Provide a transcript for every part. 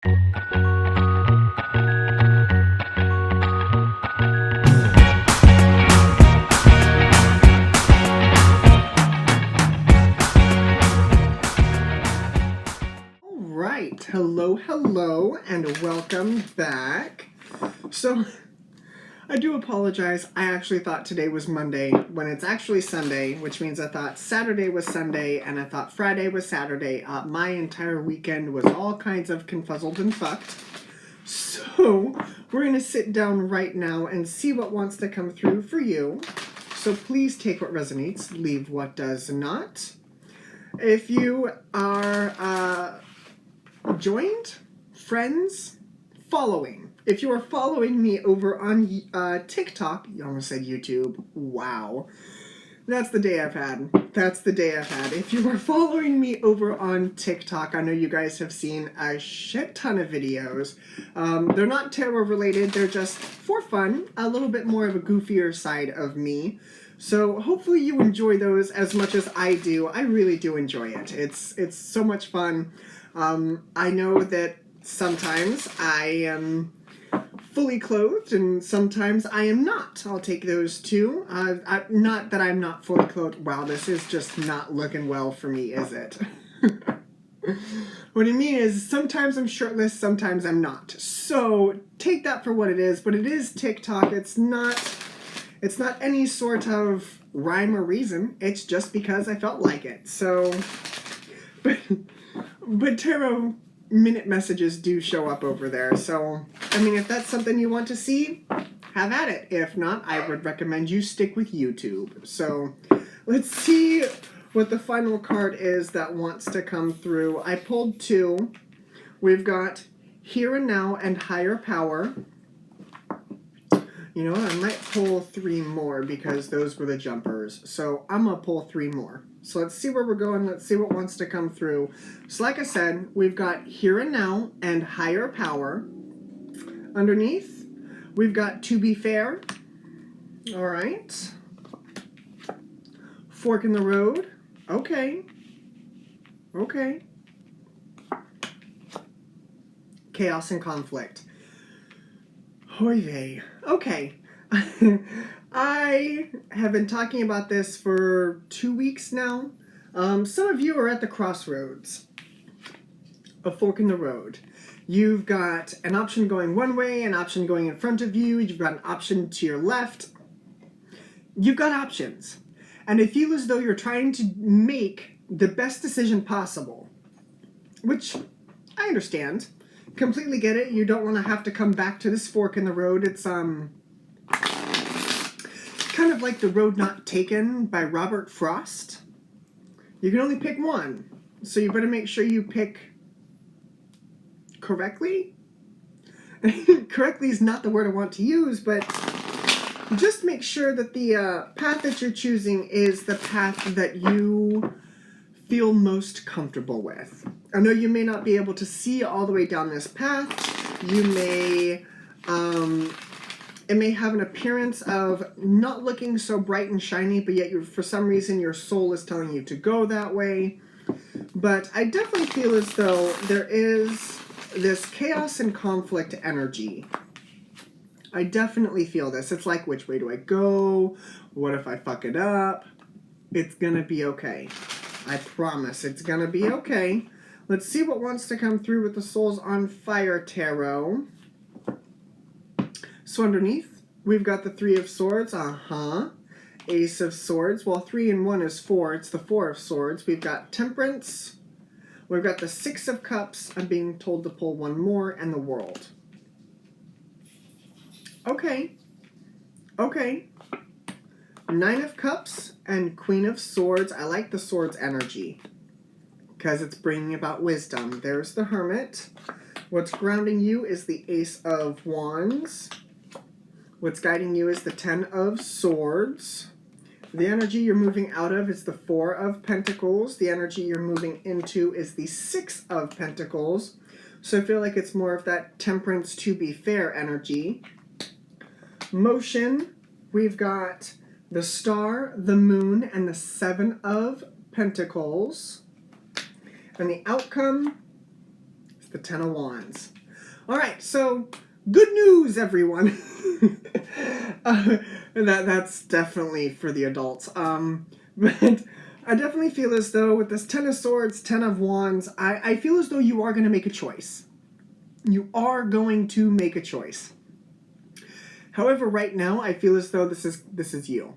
Alright, hello, and welcome back. So, I do apologize, I actually thought today was Monday, when it's actually Sunday, which means I thought Saturday was Sunday, and I thought Friday was Saturday. My entire weekend was all kinds of confuzzled and fucked. So, we're going to sit down right now and see what wants to come through for you. So please take what resonates, leave what does not. If you are joined, friends, following. If you are following me over on TikTok, you almost said YouTube, wow. That's the day I've had. That's the day I've had. If you are following me over on TikTok, I know you guys have seen a shit ton of videos. They're not tarot related, they're just for fun, a little bit more of a goofier side of me. So hopefully you enjoy those as much as I do. I really do enjoy it. It's so much fun. I know that sometimes I am fully clothed and sometimes I am not. I'll take those too. Not that I'm not fully clothed. Wow, this is just not looking well for me, is it? What I mean is sometimes I'm shirtless, sometimes I'm not. So take that for what it is, but it is TikTok. It's not any sort of rhyme or reason. It's just because I felt like it. So, but tarot minute messages do show up over there. So, I mean, if that's something you want to see, have at it. If not, I would recommend you stick with YouTube. So, let's see what the final card is that wants to come through. I pulled two. We've got Here and Now and Higher Power. You know what, I might pull three more because those were the jumpers. So I'm going to pull three more. So let's see where we're going. Let's see what wants to come through. So like I said, we've got Here and Now and Higher Power. Underneath, we've got To Be Fair. All right. Fork in the Road. Okay. Okay. Chaos and Conflict. Hoy vey. Okay. I have been talking about this for 2 weeks now. Some of you are at the crossroads. A fork in the road. You've got an option going one way, an option going in front of you, you've got an option to your left. You've got options. And I feel as though you're trying to make the best decision possible. Which, I understand. Completely get it. You don't want to have to come back to this fork in the road. It's kind of like The Road Not Taken by Robert Frost. You can only pick one, so you better make sure you pick correctly. Correctly is not the word I want to use, but just make sure that the path that you're choosing is the path that you feel most comfortable with. I know you may not be able to see all the way down this path. You may, it may have an appearance of not looking so bright and shiny, but yet for some reason your soul is telling you to go that way. But I definitely feel as though there is this chaos and conflict energy. I definitely feel this. It's like, which way do I go? What if I fuck it up? It's gonna be okay. I promise it's gonna be okay. Let's see what wants to come through with the Souls on Fire Tarot. So underneath, we've got the Three of Swords. Ace of Swords. Well, 3 and 1 is 4. It's the Four of Swords. We've got Temperance. We've got the Six of Cups. I'm being told to pull one more. And the World. Okay. Okay. Nine of Cups and Queen of Swords. I like the Swords energy because it's bringing about wisdom. There's the Hermit. What's grounding you is the Ace of Wands. What's guiding you is the Ten of Swords. The energy you're moving out of is the Four of Pentacles. The energy you're moving into is the Six of Pentacles. So I feel like it's more of that Temperance, To Be Fair energy. Motion, we've got the Star, the Moon, and the Seven of Pentacles. And the outcome, It's the Ten of Wands. All right, so good news, everyone. That's definitely for the adults. But I definitely feel as though with this Ten of Swords, Ten of Wands, I feel as though you are going to make a choice. You are going to make a choice. However, right now, I feel as though this is you.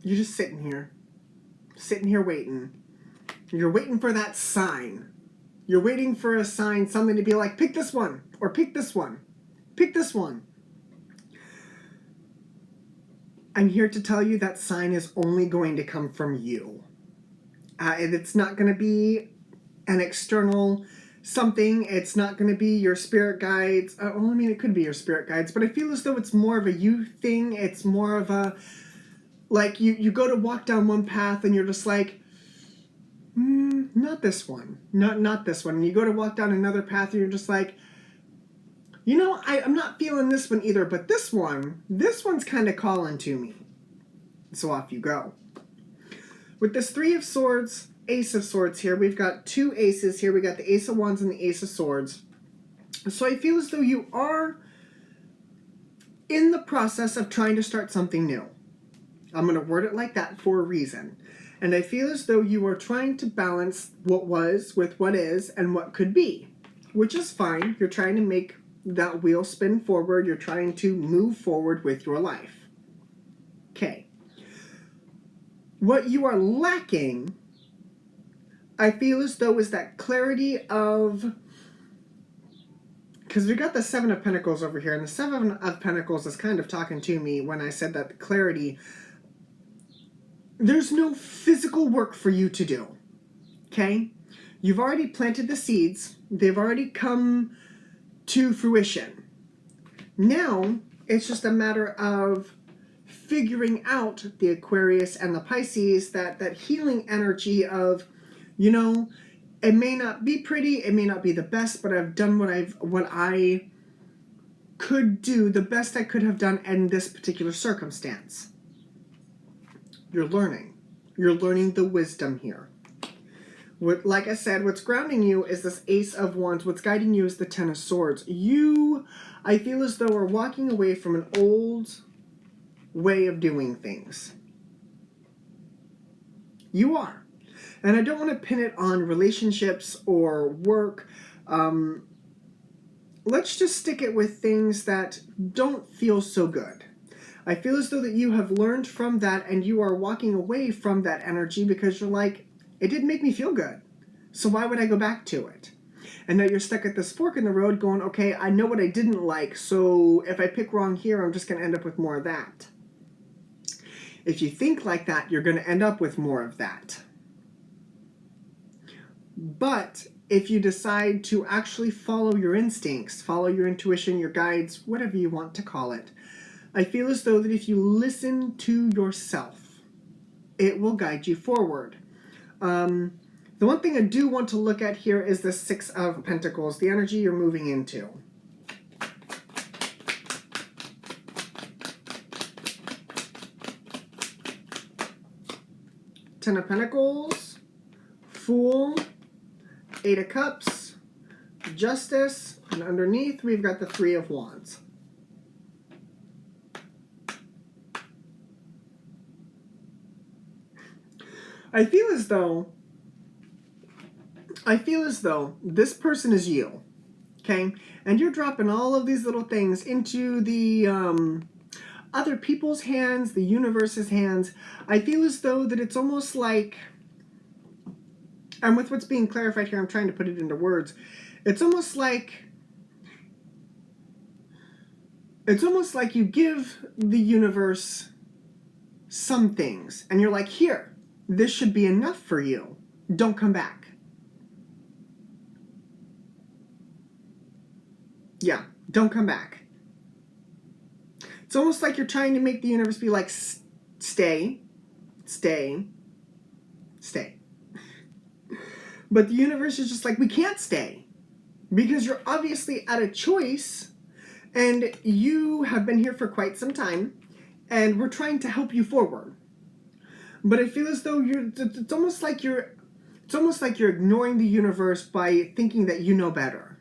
You're just sitting here waiting. You're waiting for that sign. You're waiting for a sign, something to be like, pick this one, or pick this one, pick this one. I'm here to tell you that sign is only going to come from you. And it's not going to be an external something. It's not going to be your spirit guides. Well, I mean, it could be your spirit guides, but I feel as though it's more of a you thing. It's more of a, like, you go to walk down one path and you're just like, not this one. Not this one. And you go to walk down another path and you're just like, you know, I'm not feeling this one either, but this one's kind of calling to me. So off you go. With this Three of Swords, Ace of Swords here, we've got two aces here. We got the Ace of Wands and the Ace of Swords. So I feel as though you are in the process of trying to start something new. I'm going to word it like that for a reason. And I feel as though you are trying to balance what was with what is and what could be, which is fine. You're trying to make that wheel spin forward. You're trying to move forward with your life. Okay. What you are lacking, I feel as though, is that clarity of, because we got the Seven of Pentacles over here, and the Seven of Pentacles is kind of talking to me when I said that the clarity, there's no physical work for you to do, okay? You've already planted the seeds. They've already come to fruition. Now, it's just a matter of figuring out the Aquarius and the Pisces, that healing energy of, you know, it may not be pretty, it may not be the best, but I've done what I could do, the best I could have done in this particular circumstance. You're learning. You're learning the wisdom here. Like I said, what's grounding you is this Ace of Wands. What's guiding you is the Ten of Swords. You, I feel as though, are walking away from an old way of doing things. You are. And I don't want to pin it on relationships or work. Let's just stick it with things that don't feel so good. I feel as though that you have learned from that and you are walking away from that energy because you're like, it didn't make me feel good. So why would I go back to it? And now you're stuck at this fork in the road going, okay, I know what I didn't like, so if I pick wrong here, I'm just going to end up with more of that. If you think like that, you're going to end up with more of that. But if you decide to actually follow your instincts, follow your intuition, your guides, whatever you want to call it, I feel as though that if you listen to yourself, it will guide you forward. The one thing I do want to look at here is the Six of Pentacles, the energy you're moving into. Ten of Pentacles, Fool, Eight of Cups, Justice, and underneath we've got the Three of Wands. I feel as though this person is you, okay? And you're dropping all of these little things into the other people's hands, the universe's hands. I feel as though that it's almost like, and with what's being clarified here, I'm trying to put it into words. It's almost like you give the universe some things, and you're like, here, this should be enough for you. Don't come back. Yeah, don't come back. It's almost like you're trying to make the universe be like, stay, stay, stay. But the universe is just like, we can't stay. Because you're obviously at a choice, and you have been here for quite some time, and we're trying to help you forward. But I feel as though it's almost like you're It's almost like you're ignoring the universe by thinking that you know better.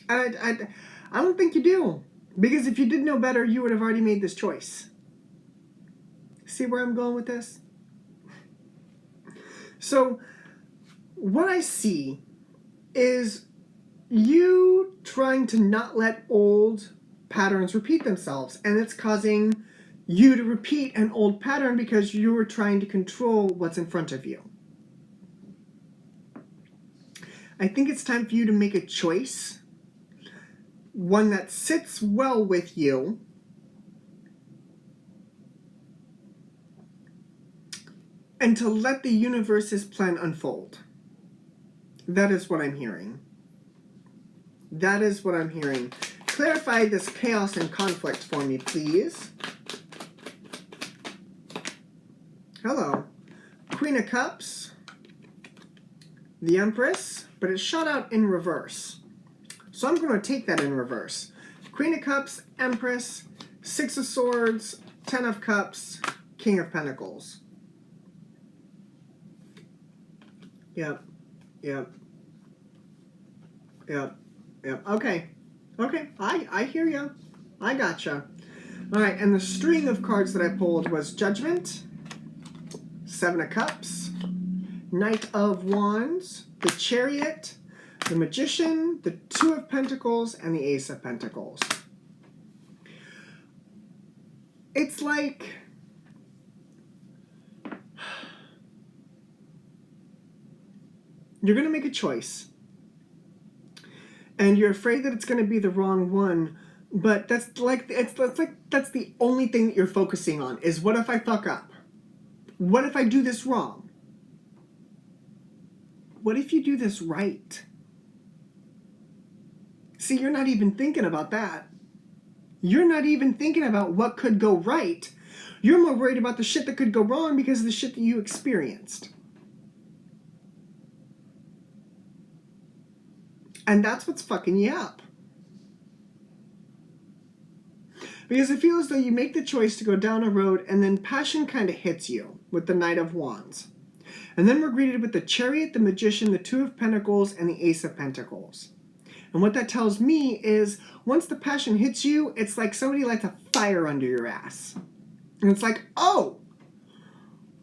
I don't think you do. Because if you did know better, you would have already made this choice. See where I'm going with this? So, what I see is you trying to not let old patterns repeat themselves. And it's causing you to repeat an old pattern because you are trying to control what's in front of you. I think it's time for you to make a choice. One that sits well with you. And to let the universe's plan unfold. That is what I'm hearing. That is what I'm hearing. Clarify this chaos and conflict for me, please. Hello. Queen of Cups. The Empress. But it's shot out in reverse. So I'm going to take that in reverse. Queen of Cups, Empress, Six of Swords, Ten of Cups, King of Pentacles. Yep. Okay. I hear ya. I gotcha. All right, and the string of cards that I pulled was Judgment, Seven of Cups, Knight of Wands, the Chariot, the Magician, the Two of Pentacles, and the Ace of Pentacles. It's like you're going to make a choice. And you're afraid that it's going to be the wrong one, but that's the only thing that you're focusing on is what if I fuck up? What if I do this wrong? What if you do this right? See, you're not even thinking about that. You're not even thinking about what could go right. You're more worried about the shit that could go wrong because of the shit that you experienced. And that's what's fucking you up. Because I feel as though you make the choice to go down a road and then passion kind of hits you with the Knight of Wands. And then we're greeted with the Chariot, the Magician, the Two of Pentacles, and the Ace of Pentacles. And what that tells me is once the passion hits you, it's like somebody lights a fire under your ass. And it's like, oh,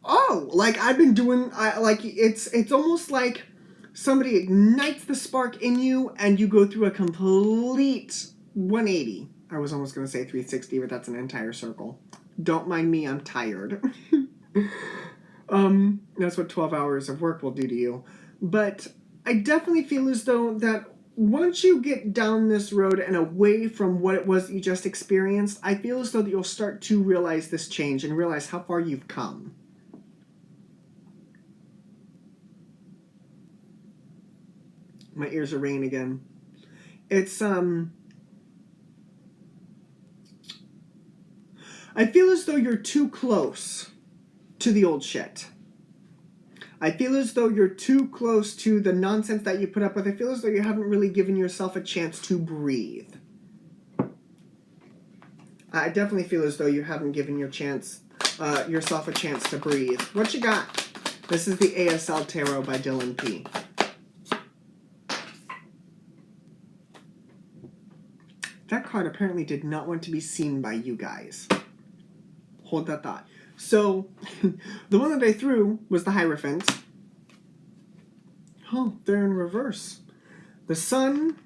like I've been doing, it's almost like somebody ignites the spark in you and you go through a complete 180. I was almost going to say 360, but that's an entire circle. Don't mind me, I'm tired. That's what 12 hours of work will do to you. But I definitely feel as though that once you get down this road and away from what it was that you just experienced, I feel as though that you'll start to realize this change and realize how far you've come. My ears are ringing again. It's, I feel as though you're too close to the old shit. I feel as though you're too close to the nonsense that you put up with. I feel as though you haven't really given yourself a chance to breathe. I definitely feel as though you haven't given yourself a chance to breathe. What you got? This is the ASL Tarot by Dylan P. That card apparently did not want to be seen by you guys. Hold that thought. So, the one that I threw was the Hierophant. Oh, they're in reverse. The Sun,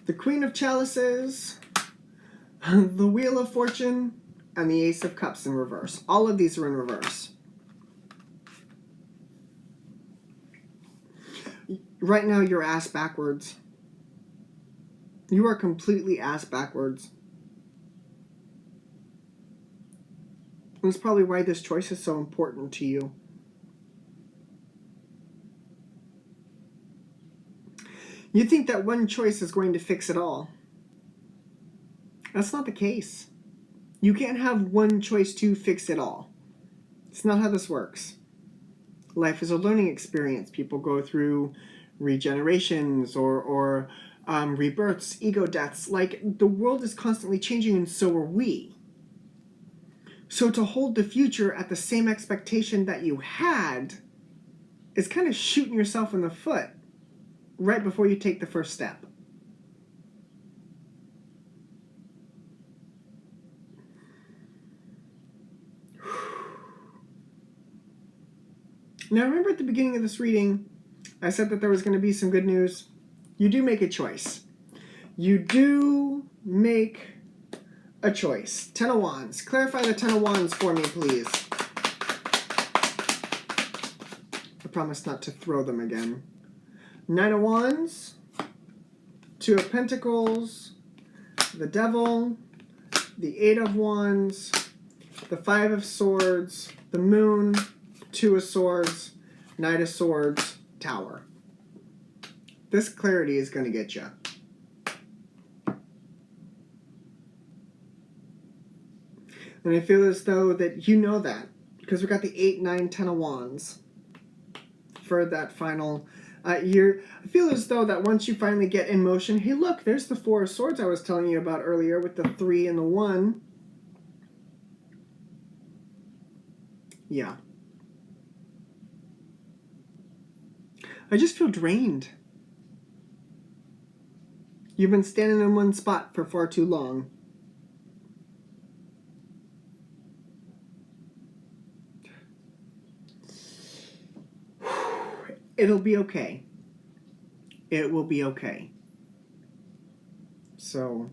the Queen of Chalices, the Wheel of Fortune, and the Ace of Cups in reverse. All of these are in reverse. Right now, you're ass backwards. You are completely ass backwards. And that's probably why this choice is so important to you. You think that one choice is going to fix it all. That's not the case. You can't have one choice to fix it all. It's not how this works. Life is a learning experience. People go through regenerations or rebirths, ego deaths. Like, the world is constantly changing, and so are we. So to hold the future at the same expectation that you had is kind of shooting yourself in the foot right before you take the first step. Now, remember at the beginning of this reading, I said that there was going to be some good news. You do make a choice. You do make a choice. Ten of Wands. Clarify the Ten of Wands for me, please. I promise not to throw them again. Nine of Wands. Two of Pentacles. The Devil. The Eight of Wands. The Five of Swords. The Moon. Two of Swords. Knight of Swords. Tower. This clarity is going to get you. And I feel as though that you know that, because we got the 8, 9, 10 of Wands for that final year. I feel as though that once you finally get in motion, hey look, there's the 4 of Swords I was telling you about earlier with the 3 and the 1. Yeah. I just feel drained. You've been standing in one spot for far too long. It'll be okay. It will be okay. So,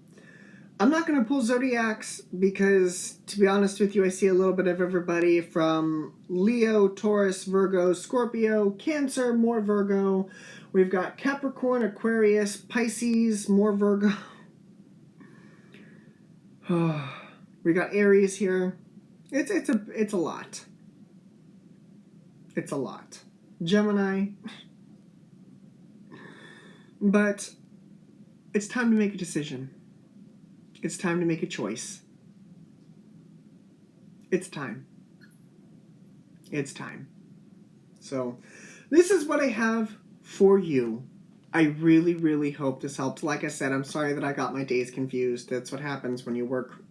I'm not going to pull zodiacs because, to be honest with you, I see a little bit of everybody from Leo, Taurus, Virgo, Scorpio, Cancer, more Virgo. We've got Capricorn, Aquarius, Pisces, more Virgo. We got Aries here. It's a lot. It's a lot. Gemini. But it's time to make a decision. It's time to make a choice. It's time. It's time. So, this is what I have for you. I really, really hope this helps. Like I said, I'm sorry that I got my days confused. That's what happens when you work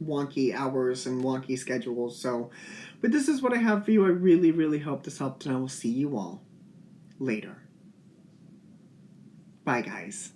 wonky hours and wonky schedules. So, but this is what I have for you. I really, really hope this helped, and I will see you all later. Bye, guys.